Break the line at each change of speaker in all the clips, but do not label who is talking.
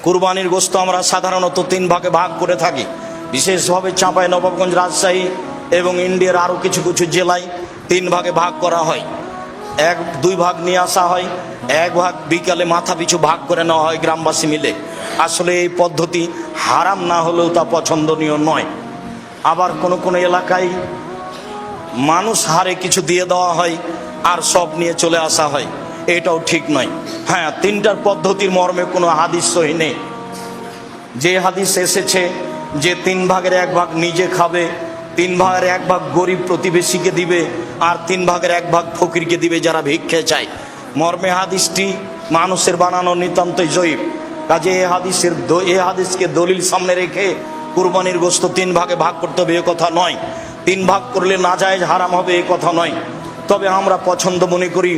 কুরবানির গোশত আমরা সাধারণত 3 ভাগে ভাগ করে থাকি। বিশেষভাবে চাঁপাইনবাবগঞ্জ, রাজশাহী এবং ইন্ডিয়ার আরও কিছু কিছু জেলায় 3 ভাগে ভাগ করা হয়। 1-2 ভাগ নিয়ে আসা হয়, 1 ভাগ বিকালে মাথা পিছু ভাগ করে নেওয়া হয় গ্রামবাসী মিলে। আসলে এই পদ্ধতি হারাম না হলেও তা পছন্দনীয় নয়। আবার কোনো কোনো এলাকায় মানুষ হারে কিছু দিয়ে দেওয়া হয় আর সব নিয়ে চলে আসা হয়, এটাও ঠিক নয়। হ্যাঁ, 3টার পদ্ধতির মর্মে কোনো হাদিস সহি নেই। যে হাদিস এসেছে যে 3 ভাগের 1 ভাগ নিজে খাবে, 3 ভাগের 1 ভাগ গরিব প্রতিবেশীকে দিবে, আর 3 ভাগের 1 ভাগ ফকিরকে দিবে যারা ভিক্ষে চায়, মর্মে হাদিসটি মানুষের বানানো নিতান্তই জয়ীফ। কাজে এই হাদিসকে দলিল সামনে রেখে কুরবানির গোশত 3 ভাগে ভাগ করতে হবে এ কথা নয়। 3 ভাগ করলে নাজায়েজ হারাম হবে এ কথা নয়। তবে আমরা পছন্দ মনে করি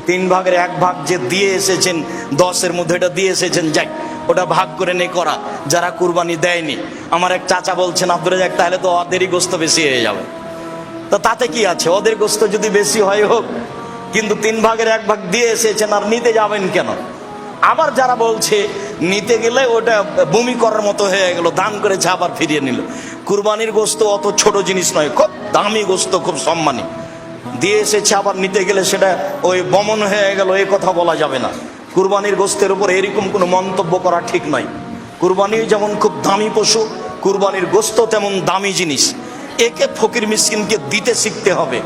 3 ভাগের 1 ভাগ যে দিয়ে এসেছেন, 10-এর মধ্যে এটা দিয়ে এসেছেন, যাই ওটা ভাগ করে নে করা, যারা কুরবানি দেয়নি। আমার এক চাচা বলছেন, আব্দুল রাজ্জাক তাহলে তো ওদেরই গোশত বেশি হয়ে যাবে। তো তাতে কি আছে, ওদের গোশত যদি বেশি হয় হোক, কিন্তু 3 ভাগের 1 ভাগ দিয়ে এসেছেন আর নিতে যাবেন কেন? আবার যারা বলছে নিতে গেলে ওটা বমি করার মতো হয়ে গেল, দান করেছে আবার ফিরিয়ে নিল। কুরবানির গোশত অত ছোট জিনিস নয়, খুব দামি গোশত, খুব সম্মানী। দিয়ে এসেছে আবার নিতে গেলে সেটা ওই বমন হয়ে গেল, এ কথা বলা যাবে না। কুরবানির গোশতের উপর এরকম কোনো মন্তব্য করা ঠিক নয়। কুরবানি যেমন খুব দামি পশু, কুরবানির গোশত তেমন দামি জিনিস। একে ফকির মিসকিনকে দিতে শিখতে হবে।